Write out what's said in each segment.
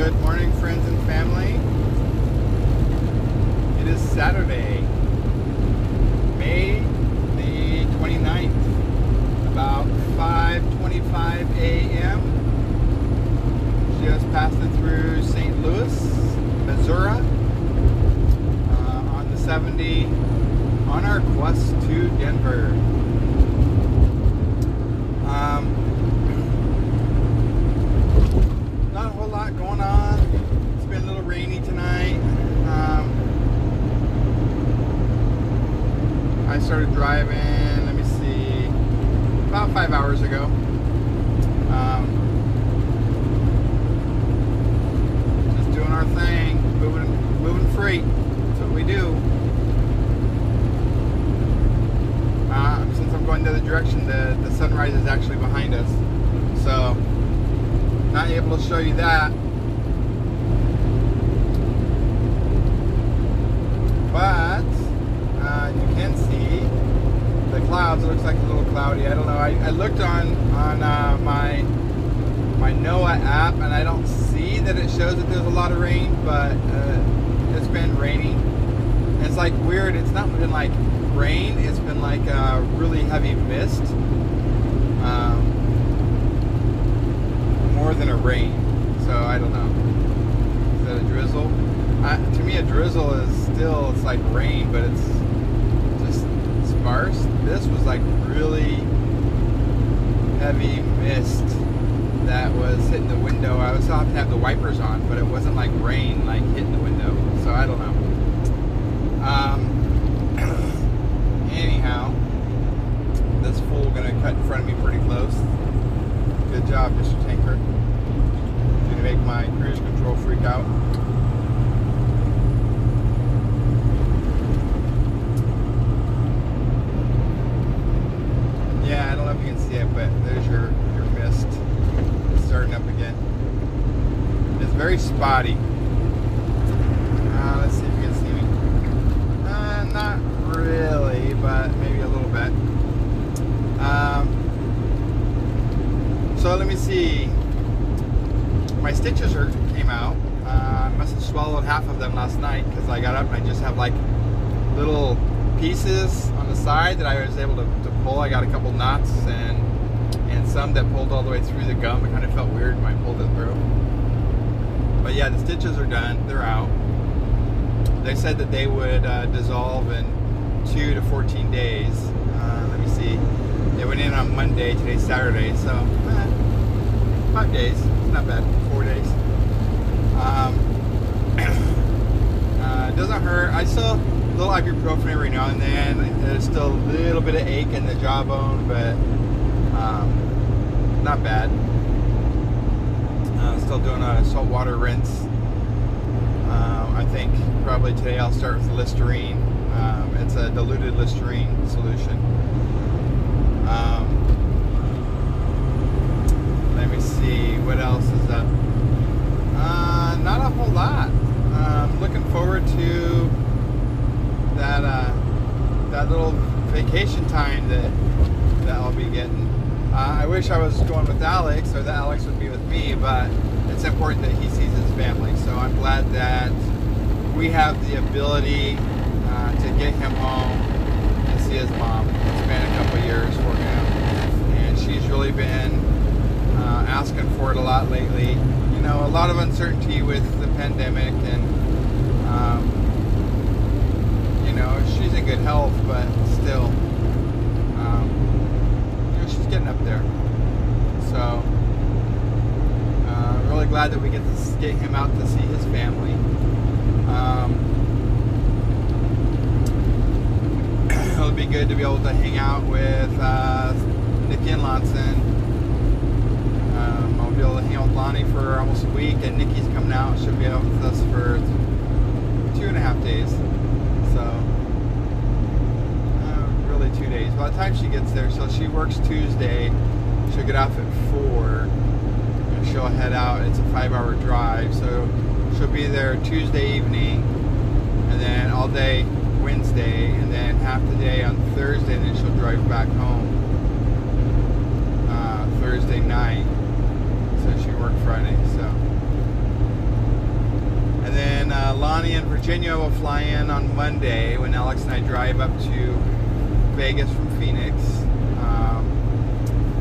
Good morning, friends and family. It is Saturday, May the 29th, about 5:25 a.m. Just passing through St. Louis, Missouri, on the 70 on our quest to Denver. Not a whole lot going on. It's been a little rainy tonight. I started driving, let me see, about 5 hours ago. Just doing our thing, moving freight. That's what we do. Since I'm going the other direction, the sunrise is actually behind us. So, not able to show you that. But, you can see the clouds. It looks like a little cloudy. I don't know. I looked on my NOAA app, and I don't see that it shows that there's a lot of rain, but it's been raining. It's like weird. It's not been like rain. It's been like a really heavy mist. More than a rain. So I don't know. Is that a drizzle? To me, a drizzle is still, it's like rain, but it's just sparse. This was like really heavy mist that was hitting the window. I was off to have the wipers on, but it wasn't like rain like hitting the window. So I don't know. Anyhow, this fool gonna cut in front of me pretty close. Good job, Mr. Tanker. Gonna make my cruise control freak out. Yeah, I don't know if you can see it, but there's your mist. It's starting up again. It's very spotty. Let's see if you can see me. Not really, but maybe a little bit. So let me see. My stitches came out. I must have swallowed half of them last night because I got up and I just have like little pieces on the side that I was able to pull. I got a couple knots and some that pulled all the way through the gum. It kind of felt weird when I pulled it through. But yeah, the stitches are done. They're out. They said that they would dissolve in 2 to 14 days. Let me see. They went in on Monday. Today's Saturday, so 5 days. It's not bad. 4 days. It doesn't hurt. I still a little ibuprofen every now and then. There's still a little bit of ache in the jawbone, but not bad. Still doing a salt water rinse. I think probably today I'll start with Listerine. It's a diluted Listerine solution. Let me see, what else is up? Not a whole lot. Looking forward to that little vacation time that I'll be getting. I wish I was going with Alex, or that Alex would be with me, but it's important that he sees his family. So I'm glad that we have the ability to get him home and see his mom. It's been a couple years for him, and she's really been asking for it a lot lately. You know, a lot of uncertainty with the pandemic, and you know, she's in good health, but still, you know, she's getting up there. So really glad that we get to get him out to see his family. It'll be good to be able to hang out with Nikki and Lonson. I'll be able to hang out with Lonnie for almost a week, and Nikki's coming out. She'll be out with us for 2.5 days. So, really 2 days. By the time she gets there, so she works Tuesday. She'll get off at 4. She'll head out. It's a 5-hour drive, so she'll be there Tuesday evening, and then all day Wednesday, and then half the day on Thursday, and then she'll drive back home Thursday night. So she worked Friday. So Virginia will fly in on Monday when Alex and I drive up to Vegas from Phoenix.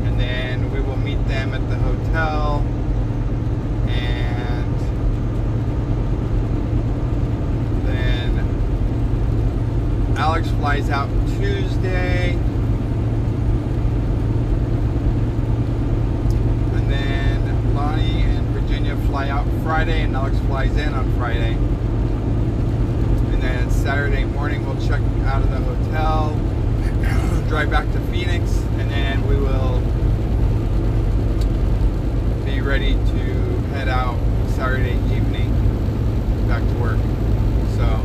And then we will meet them at the hotel. And then Alex flies out Tuesday. And then Lonnie and Virginia fly out Friday, and Alex flies in on Friday. And then Saturday morning we'll check out of the hotel, drive back to Phoenix, and then we will be ready to head out Saturday evening back to work. So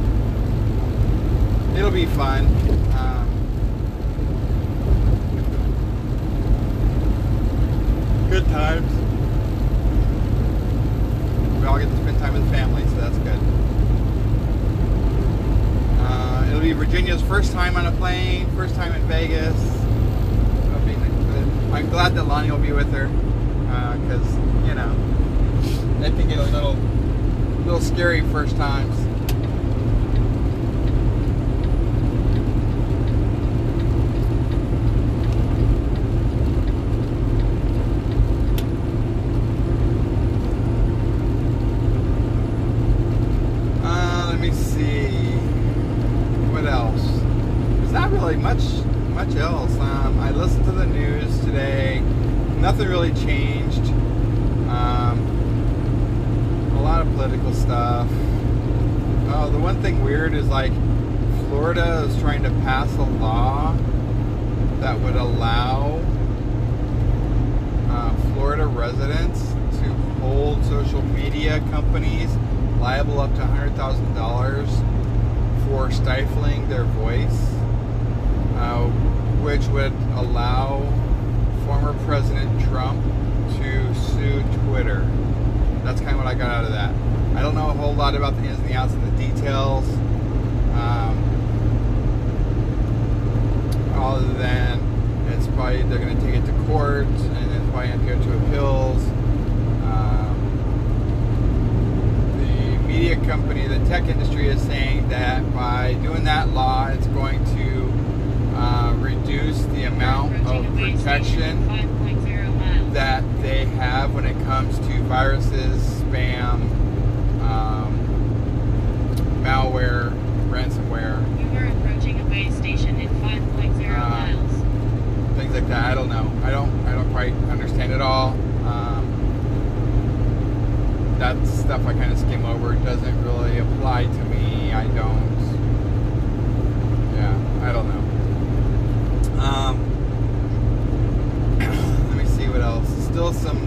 it'll be fun. Good times. We all get to spend time with the family, so that's good. It'll be Virginia's first time on a plane, first time in Vegas. I'm glad that Lonnie will be with her, because you know, they can get a little scary first times. Much else. I listened to the news today. Nothing really changed. A lot of political stuff. Oh, the one thing weird is like Florida is trying to pass a law that would allow Florida residents to hold social media companies liable up to $100,000 for stifling their voice. Which would allow former President Trump to sue Twitter. That's kind of what I got out of that. I don't know a whole lot about the ins and the outs and the details, other than it's probably they're going to take it to court and it's probably going to go to appeals. The media company, the tech industry, is saying that by doing that law, it's going to reduce the amount of protection that they have when it comes to viruses, spam, malware, ransomware. You are approaching a base station in 5.0 miles. Things like that. I don't know. I don't quite understand it all. That stuff I kind of skim over. It doesn't really apply to me. I don't know. Let me see what else. Still some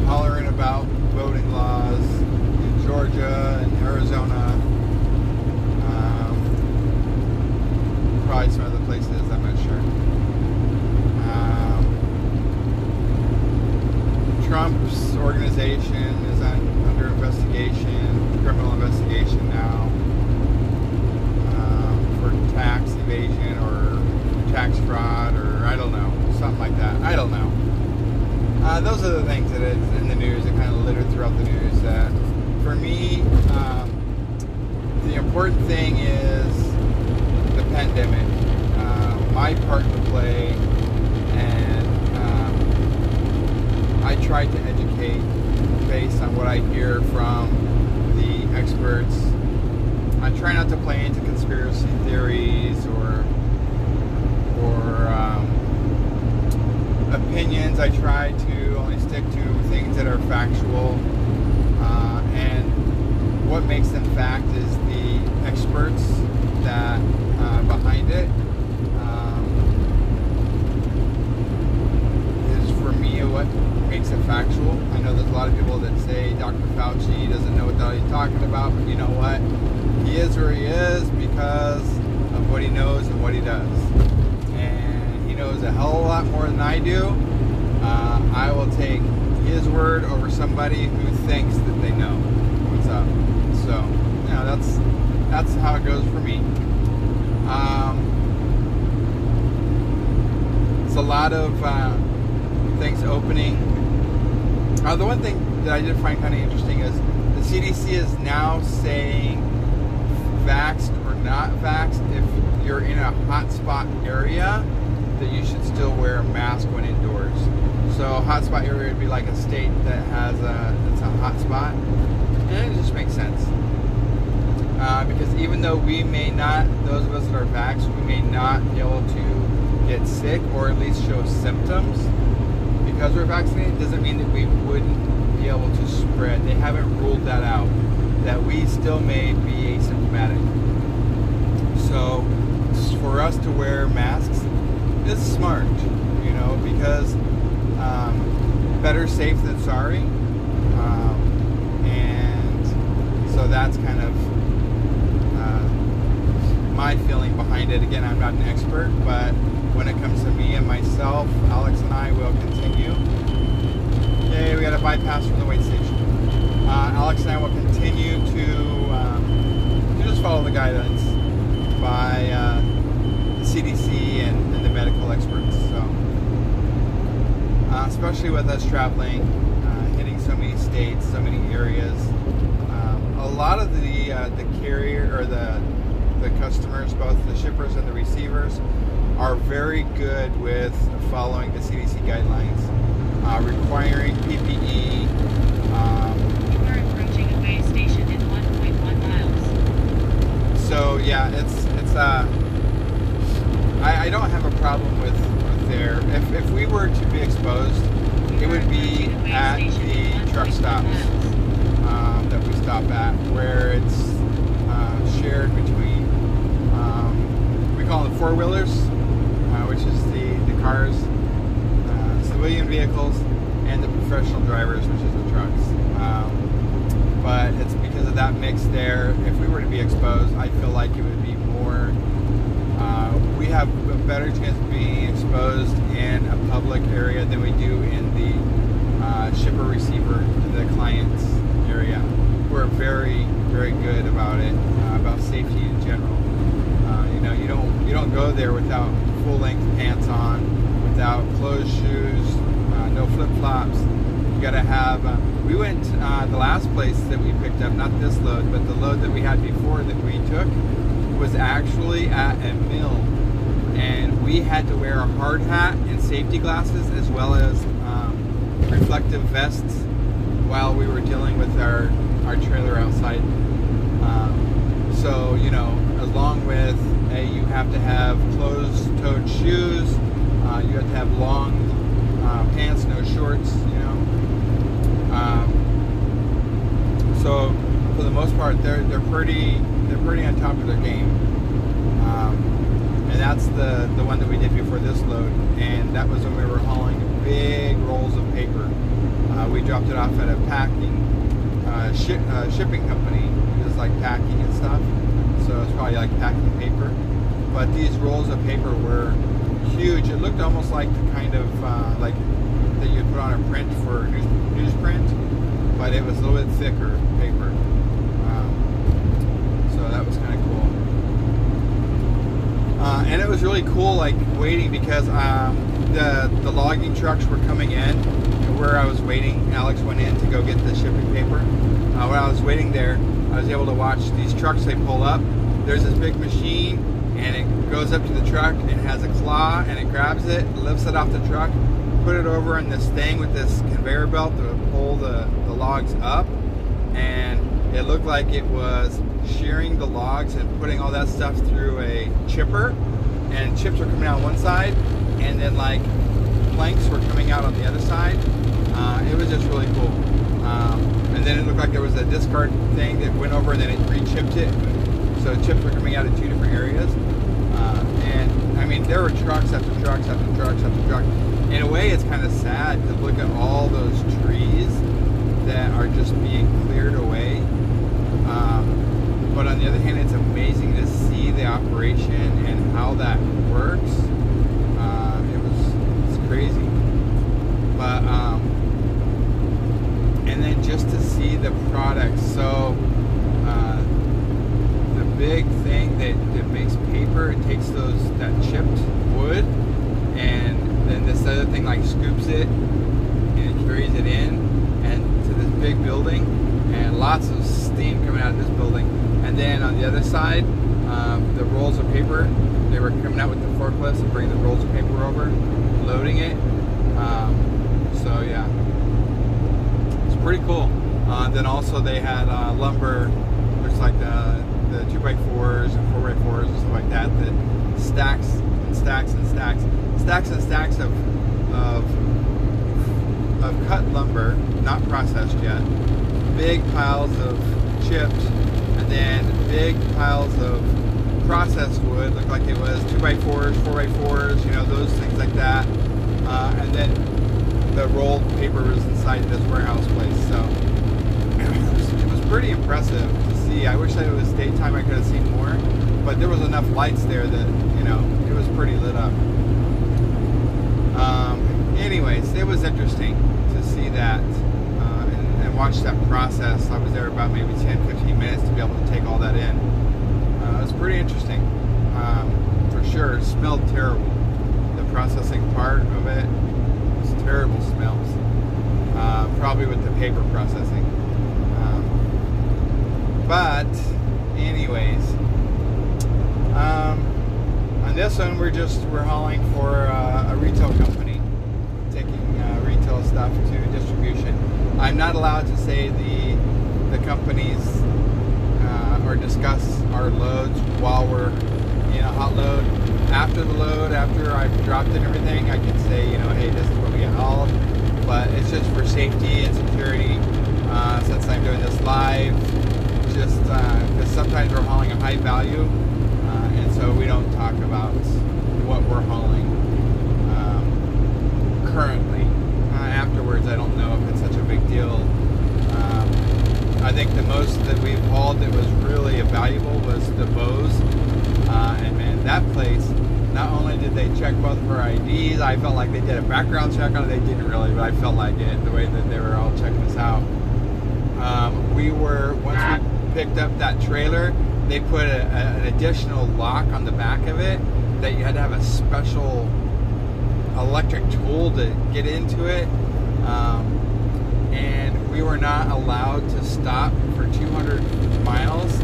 hollering about voting laws in Georgia and Arizona. Probably some other places, I'm not sure. Trump's organization is under investigation, criminal investigation now. Tax evasion or tax fraud, or I don't know, something like that. I don't know. Those are the things that is in the news that kind of littered throughout the news. That for me, the important thing is the pandemic, my part to play, and I try to educate based on what I hear from the experts. I try not to play into conspiracy theories or opinions. I try to only stick to things that are factual. And what makes them fact is the experts that behind it. Is for me what makes it factual. I know there's a lot of people that say Dr. Fauci doesn't know what the hell he's talking about, but you know what? He is where he is because of what he knows and what he does. And he knows a hell of a lot more than I do. I will take his word over somebody who thinks that they know what's up. So, you know, that's how it goes for me. It's a lot of things opening. The one thing that I did find kind of interesting is the CDC is now saying, vaxxed or not vaxxed, if you're in a hotspot area, that you should still wear a mask when indoors. So a hotspot area would be like a state that has it's a hotspot, and it just makes sense. Because even though we may not, those of us that are vaxxed, we may not be able to get sick or at least show symptoms because we're vaccinated, doesn't mean that we wouldn't be able to spread. They haven't ruled that out, that we still may be asymptomatic. So for us to wear masks is smart, you know, because better safe than sorry. And so that's kind of my feeling behind it. Again, I'm not an expert, but when it comes to me and myself, Alex and I will continue. Okay, we got a bypass from the weigh station. Alex and I will continue to just follow the guidelines by the CDC and the medical experts. So, especially with us traveling, hitting so many states, so many areas, a lot of the carrier or the customers, both the shippers and the receivers, are very good with following the CDC guidelines, requiring PPE. We're approaching a weigh station in 1.1 miles. So yeah, it's I don't have a problem with there. If we were to be exposed, it would be at the truck stops that we stop at, where it's shared between we call them four-wheelers, which is the cars, civilian vehicles, and the professional drivers, which is the trucks. But it's because of that mix there. If we were to be exposed, I feel like it would be more, we have a better chance of being exposed in a public area than we do in the shipper receiver, the client's area. We're very, very good about it, about safety in general. You know, you don't go there without full-length pants on, without closed shoes, no flip-flops. You gotta have. We went the last place that we picked up, not this load, but the load that we had before that we took was actually at a mill, and we had to wear a hard hat and safety glasses as well as reflective vests while we were dealing with our trailer outside. So, you know, along with you have to have closed-toed shoes, you have to have long pants, no shorts, you know. So for the most part, they're pretty on top of their game. And that's the one that we did before this load, and that was when we were hauling big rolls of paper. We dropped it off at a packing shipping company, just like packing and stuff. So it's probably like packing paper. But these rolls of paper were huge. It looked almost like the kind of like that you'd put on a print for newsprint, but it was a little bit thicker paper. So that was kind of cool. And it was really cool, like waiting, because the logging trucks were coming in. Where I was waiting, Alex went in to go get the shipping paper. When I was waiting there, I was able to watch these trucks. They pull up. There's this big machine, and it goes up to the truck and it has a claw, and it grabs it, lifts it off the truck, put it over in this thing with this conveyor belt to pull the logs up, and it looked like it was shearing the logs and putting all that stuff through a chipper, and chips were coming out one side, and then like planks were coming out on the other side. It was just really cool. And then it looked like there was a discard thing that went over and then it re-chipped it. So chips were coming out in two different areas. And I mean, there were trucks after trucks after trucks after trucks. In a way, it's kind of sad to look at all those trees that are just being cleared away. But on the other hand, it's amazing to see the operation and how that works. It's crazy. But and then just to see the products. So the big thing that makes paper, it takes that chipped wood, and then this other thing like scoops it and it carries it in and to this big building. And a lots of steam coming out of this building. And then on the other side, the rolls of paper, they were coming out with the forklifts and bringing the rolls of paper over, loading it. So yeah, it's pretty cool. Then also they had lumber, there's like the 2x4s and 4x4s and stuff like that, that stacks and stacks and stacks and stacks of cut lumber, not processed yet, big piles of chips, and then big piles of processed wood, looked like it was 2x4s, 4x4s, you know, those things like that. And then the rolled paper was inside this warehouse place. So it was pretty impressive to see. I wish that it was daytime, I could have seen more, but there was enough lights there that, you know, it was pretty lit up. Anyways, it was interesting to see that and watch that process. I was there about maybe 10-15 minutes to be able to take all that in. It was pretty interesting, for sure. It smelled terrible. The processing part of it was terrible smells, probably with the paper processing. But anyways, on this one we're hauling for a retail company, taking retail stuff to distribution. I'm not allowed to say the companies or discuss our loads while we're hot load. After the load, after I've dropped in everything, I can say, hey, this is what we hauled. But it's just for safety and security, since I'm doing this live, just because sometimes we're hauling a high value, and so we don't talk about what we're hauling currently. Afterwards, I don't know if it's such a big deal. I think the most that we've hauled that was really valuable was the Bose, and man, that place, not only did they check both of our IDs, I felt like they did a background check on it. They didn't really, but I felt like it, the way that they were all checking us out. Once we picked up that trailer, they put an additional lock on the back of it that you had to have a special electric tool to get into it. And we were not allowed to stop for 200 miles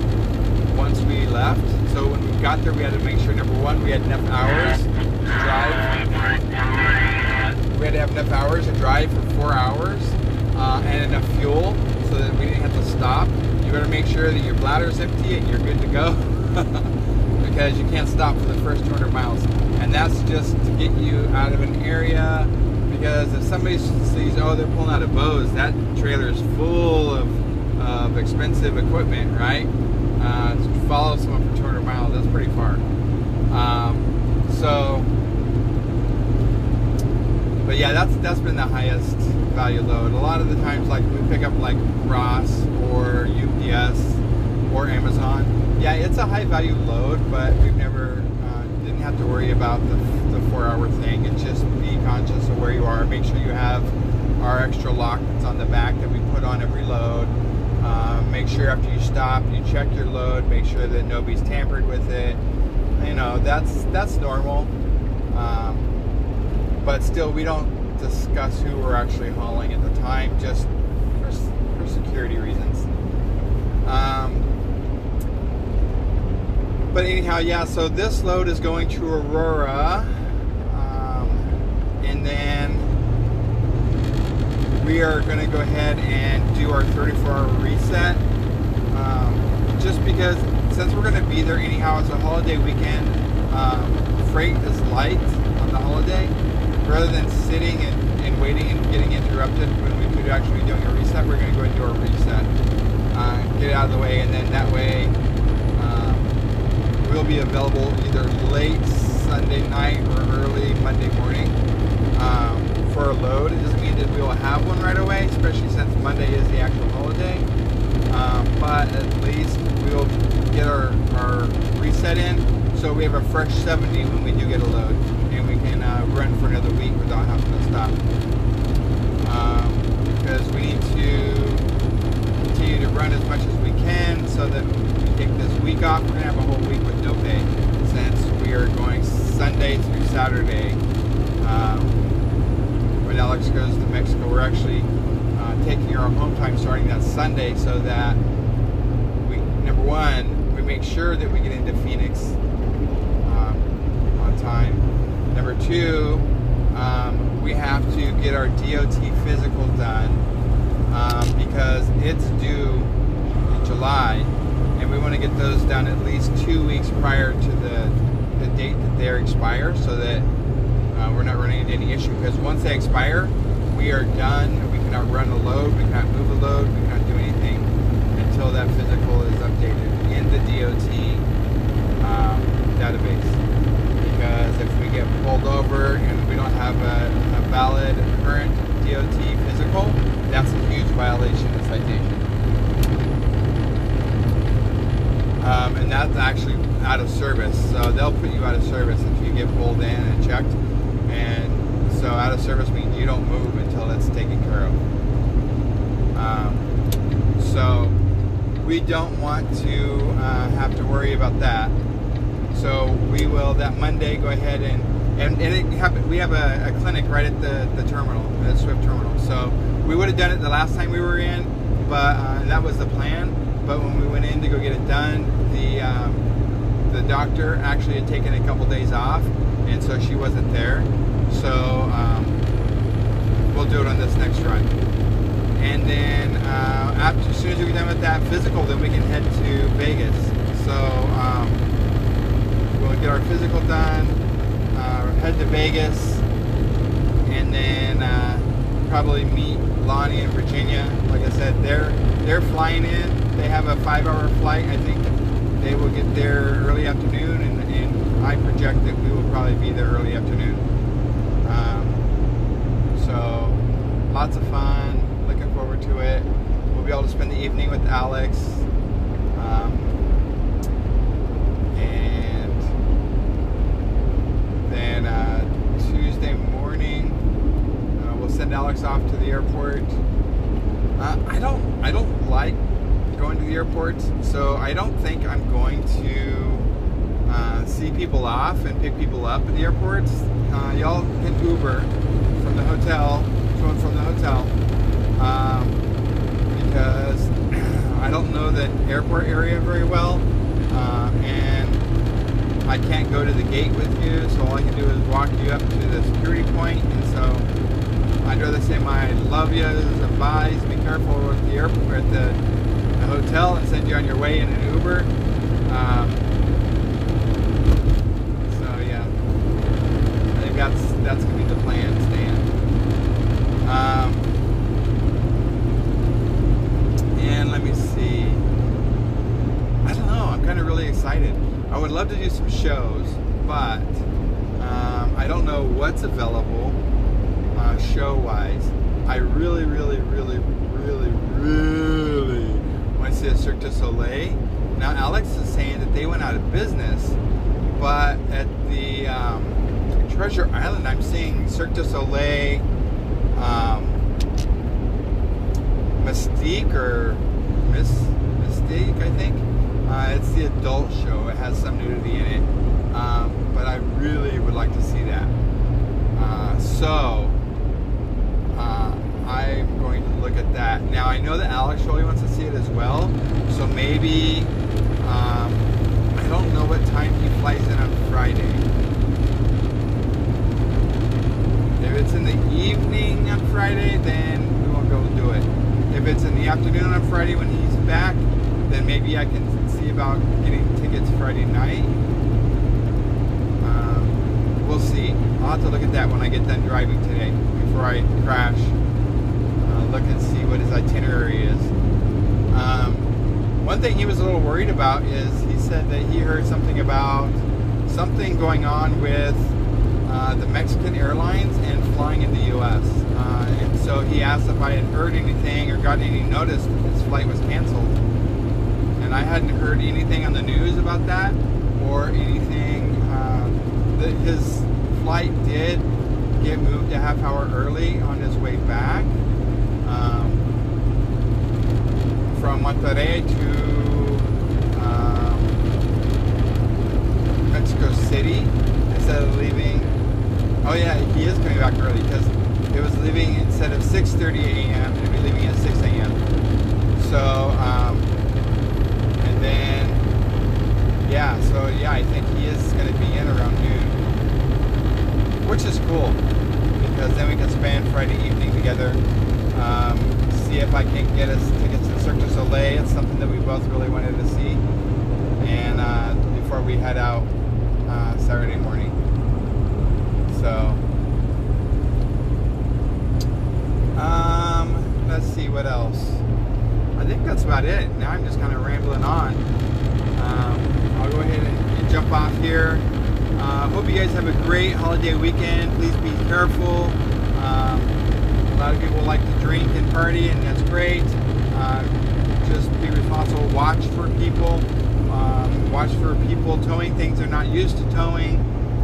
once we left. So when we got there, we had to make sure, number one, we had enough hours to drive. We had to have enough hours to drive for 4 hours, and enough fuel so that we didn't have to stop. You better make sure that your bladder's empty and you're good to go, because you can't stop for the first 200 miles. And that's just to get you out of an area, because if somebody sees, oh, they're pulling out a Bose, that trailer is full of expensive equipment, right? To follow someone for 200 miles, that's pretty far. But yeah, that's been the highest value load. A lot of the times, like we pick up like Ross or UPS or Amazon. Yeah, it's a high value load, but we've never didn't have to worry about the 4 hour thing. It's just be conscious of where you are. Make sure you have our extra lock that's on the back that we put on every load. Make sure after you stop, you check your load. Make sure that nobody's tampered with it. That's normal. But still, we don't discuss who we're actually hauling at the time, just for security reasons. But anyhow, yeah, so this load is going to Aurora, and then we are going to go ahead and do our 34-hour reset, just because since we're going to be there anyhow, it's a holiday weekend, freight is light on the holiday. Rather than sitting and waiting and getting interrupted when we could actually be doing a reset, we're going to go and do our reset, get it out of the way, and then that way we'll be available either late Sunday night or early Monday morning for a load. It doesn't mean that we will have one right away, especially since Monday is the actual holiday, but at least we'll get our reset in so we have a fresh 70 when we do get a load, and we can run for another week without having to stop, because we need to continue to run as much as we can so that we take this week off. We're going to have a whole week with no pay since we are going Sunday through Saturday. When Alex goes to Mexico, we're actually taking our home time time starting that Sunday, so that we, number one, we make sure that we get into Phoenix on time. Number two, we have to get our DOT physical done because it's due in July, and we want to get those done at least 2 weeks prior to the date that they expire, so that we're not running into any issue. Because once they expire, we are done. We cannot run a load, we cannot move a load, we cannot do anything until that physical is updated in the DOT database. Because if we get pulled over and we don't have a valid current DOT physical, that's a huge violation and citation. And that's actually out of service, so they'll put you out of service if you get pulled in and checked. And so out of service means you don't move until it's taken care of. So we don't want to have to worry about that. So we will that Monday go ahead and we have a clinic right at the terminal, at Swift terminal. So we would have done it the last time we were in, but that was the plan. But when we went in to go get it done, the doctor actually had taken a couple days off, and so she wasn't there. So we'll do it on this next run. And then as soon as we're done with that physical, then we can head to Vegas. So we'll get our physical done, head to Vegas, and then probably meet Lonnie in Virginia. Like I said, they're flying in. They have a 5-hour flight. I think they will get there early afternoon, and I project that we will probably be there early afternoon. So lots of fun. Looking forward to it. We'll be able to spend the evening with Alex. And then Tuesday morning, we'll send Alex off to the airport. I don't like going to the airport, so I don't think I'm going to see people off and pick people up at the airports. Y'all can Uber from the hotel, to and from the hotel, because I don't know the airport area very well, and I can't go to the gate with you, so all I can do is walk you up to the security point. And so I'd rather say my love yous and byes, be careful at the airport, at the hotel, and send you on your way in an Uber. So yeah, I think that's gonna be the plan, Stan. And let me see. I don't know. I'm kind of really excited. I would love to do some shows, but I don't know what's available show-wise. I really want to see a Cirque du Soleil. Now, Alex is saying that they went out of business, but at the Treasure Island, I'm seeing Cirque du Soleil Mystique, or Mystique, I think. It's the adult show. It has some nudity in it, but I really would like to see that. So I'm going to look at that. Now, I know that Alex really wants to see it as well, so maybe I don't know what time he flies in on Friday. If it's in the evening on Friday, then we won't be able to do it. If it's in the afternoon on Friday when he's back, then maybe I can see about getting tickets Friday night. We'll see. I'll have to look at that when I get done driving today, before I crash. Look and see what his itinerary is. One thing he was a little worried about is, he said that he heard something about something going on with the Mexican Airlines and flying in the U.S. And so he asked if I had heard anything or got any notice that his flight was canceled. And I hadn't heard anything on the news about that, or anything. His flight did get moved a half hour early on his way back from Monterrey to Mexico City, instead of leaving. Oh yeah, he is coming back early, because it was leaving, instead of 6:30 a.m. it'll be leaving at 6 a.m. which is cool because then we can spend Friday evening together. See if I can get us tickets to Cirque du Soleil. It's something that we both really wanted to see, and before we head out Saturday morning. So let's see what else. I think that's about it. Now I'm just kind of rambling on. I'll go ahead and jump off here. Hope you guys have a great holiday weekend. Please be careful. A lot of people like to drink and party, and that's great. Just be responsible. Watch for people. Watch for people towing things they're not used to towing.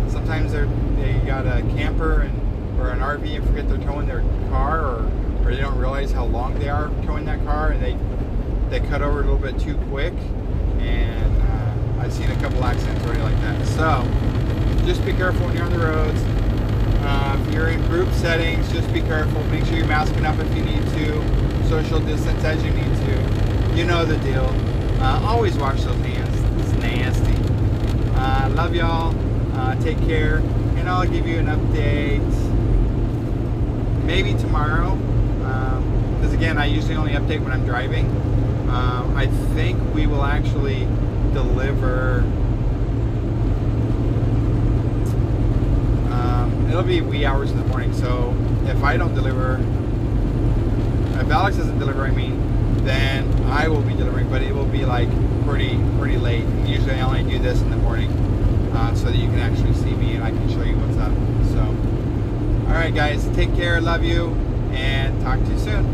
Sometimes they got a camper or an RV and forget they're towing their car, or they don't realize how long they are towing that car, and they cut over a little bit too quick. And I've seen a couple accidents already like that. So just be careful when you're on the roads. If you're in group settings, just be careful. Make sure you're masking up if you need to. Social distance as you need to. You know the deal. Always wash those hands. It's nasty. Love y'all. Take care. And I'll give you an update maybe tomorrow. Because again, I usually only update when I'm driving. I think we will actually deliver. It'll be wee hours in the morning, so if I don't deliver, if Alex doesn't deliver, then I will be delivering, but it will be like pretty late. Usually I only do this in the morning so that you can actually see me and I can show you what's up. So, alright guys, take care, love you, and talk to you soon.